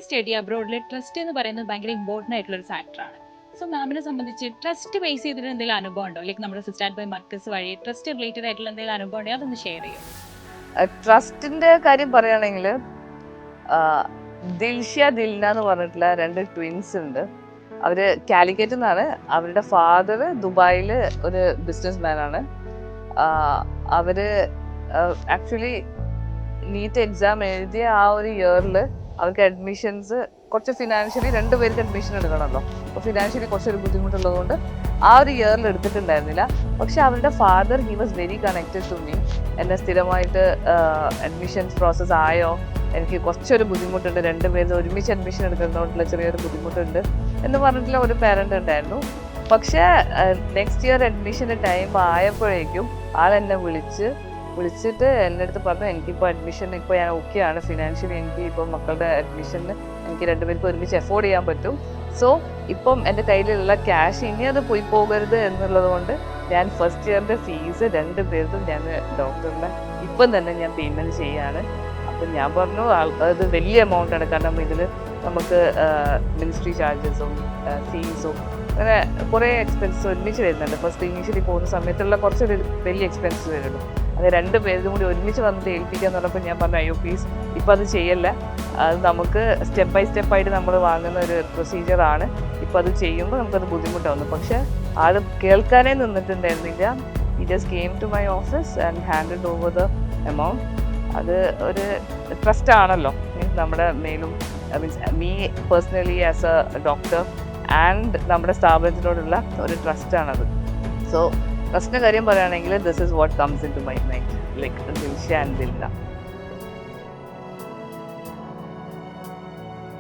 Study അബ്രോഡിൽ trust എന്ന് പറയുന്നത് ഭയങ്കര ഇമ്പോർട്ടൻ്റ് ആയിട്ടുള്ള ഒരു ഫാക്ടറാണ്. സോ മാമിനെ സംബന്ധിച്ച് ട്രസ്റ്റ് ബേസ് ചെയ്തിട്ട് എന്തെങ്കിലും അനുഭവം ഉണ്ടോ? ലൈക്ക് നമ്മുടെ സിസ്റ്റാൻഡ് ബൈ മർക്കസ് വഴി ട്രസ്റ്റ് റിലേറ്റഡ് ആയിട്ടുള്ള എന്തെങ്കിലും അനുഭവം ഉണ്ടെങ്കിൽ അതൊന്ന് ഷെയർ ചെയ്യും. ട്രസ്റ്റിന്റെ കാര്യം പറയുകയാണെങ്കിൽ ദിൽഷ്യ ദിൽന എന്ന് പറഞ്ഞിട്ടുള്ള 2 ട്വിൻസ് ഉണ്ട്. അവര് കാലിക്കറ്റിൽ നിന്നാണ്. അവരുടെ ഫാദർ ദുബായിൽ ഒരു ബിസിനസ് മാൻ ആണ്. അവര് ആക്ച്വലി നീറ്റ് എക്സാം എഴുതിയ ആ ഒരു ഇയറിൽ അവർക്ക് അഡ്മിഷൻസ് കുറച്ച് ഫിനാൻഷ്യലി 2 പേർക്ക് അഡ്മിഷൻ എടുക്കണമല്ലോ. അപ്പോൾ ഫിനാൻഷ്യലി കുറച്ചൊരു ബുദ്ധിമുട്ടുള്ളതുകൊണ്ട് ആ ഒരു ഇയറിൽ എടുത്തിട്ടുണ്ടായിരുന്നില്ല. പക്ഷെ അവരുടെ father he was very connected to me. എന്നെ സ്ഥിരമായിട്ട് അഡ്മിഷൻസ് പ്രോസസ്സ് ആയോ, എനിക്ക് കുറച്ചൊരു ബുദ്ധിമുട്ടുണ്ട്, 2 പേര് ഒരുമിച്ച് അഡ്മിഷൻ എടുക്കുന്നതുകൊണ്ടുള്ള ചെറിയൊരു ബുദ്ധിമുട്ടുണ്ട് എന്ന് പറഞ്ഞിട്ടുള്ള ഒരു പാരന്റ് ഉണ്ടായിരുന്നു. പക്ഷേ നെക്സ്റ്റ് ഇയർ അഡ്മിഷൻ്റെ ടൈം ആയപ്പോഴേക്കും ആളെന്നെ വിളിച്ചിട്ട് എൻ്റെ അടുത്ത് പറഞ്ഞു, എനിക്കിപ്പോൾ അഡ്മിഷൻ ഇപ്പോൾ ഞാൻ ഓക്കെയാണ് ഫിനാൻഷ്യലി, എനിക്ക് ഇപ്പോൾ മക്കളുടെ അഡ്മിഷന് എനിക്ക് 2 പേർക്ക് ഒരുമിച്ച് എഫോർഡ് ചെയ്യാൻ പറ്റും. സോ ഇപ്പം എൻ്റെ കയ്യിലുള്ള ക്യാഷ് ഇനി അത് പോയി പോകരുത് എന്നുള്ളത് കൊണ്ട് ഞാൻ ഫസ്റ്റ് ഇയറിൻ്റെ ഫീസ് 2 പേർക്കും ഞാൻ ഡോക്ടറിനെ ഇപ്പം തന്നെ ഞാൻ പേയ്മെൻറ്റ് ചെയ്യാണ്. അപ്പം ഞാൻ പറഞ്ഞു അത് വലിയ എമൗണ്ട് ആണ്, കാരണം ഇതിൽ നമുക്ക് മിനിസ്ട്രി ചാർജസും ഫീസും അങ്ങനെ കുറേ എക്സ്പെൻസ് ഒരുമിച്ച് വരുന്നുണ്ട്. ഫസ്റ്റ് ഇനീഷ്യലി പോകുന്ന സമയത്തുള്ള കുറച്ചൊരു വലിയ എക്സ്പെൻസ് വരുള്ളൂ. അത് 2 പേരും കൂടി ഒരുമിച്ച് വന്നിട്ട് ഏൽപ്പിക്കുക എന്ന് പറഞ്ഞപ്പോൾ ഞാൻ പറഞ്ഞു, അയ്യോ പ്ലീസ് ഇപ്പം അത് ചെയ്യല്ല, അത് നമുക്ക് സ്റ്റെപ്പ് ബൈ സ്റ്റെപ്പായിട്ട് നമ്മൾ വാങ്ങുന്ന ഒരു പ്രൊസീജിയറാണ്, ഇപ്പം അത് ചെയ്യുമ്പോൾ നമുക്കത് ബുദ്ധിമുട്ടാവുന്നു. പക്ഷേ ആൾ കേൾക്കാനേ നിന്നിട്ടുണ്ടായിരുന്നില്ല. He just came to my office and handed over the amount. അത് ഒരു ട്രസ്റ്റ് ആണല്ലോ, മീൻസ് നമ്മുടെ മേലും means me personally as a doctor and നമ്മുടെ സ്ഥാപനത്തിനോടുള്ള ഒരു ട്രസ്റ്റാണത്. സോ ട്രസ്റ്റിൻ്റെ കാര്യം പറയുകയാണെങ്കിൽ this is what comes into my mind, like Dilshya and Dilna.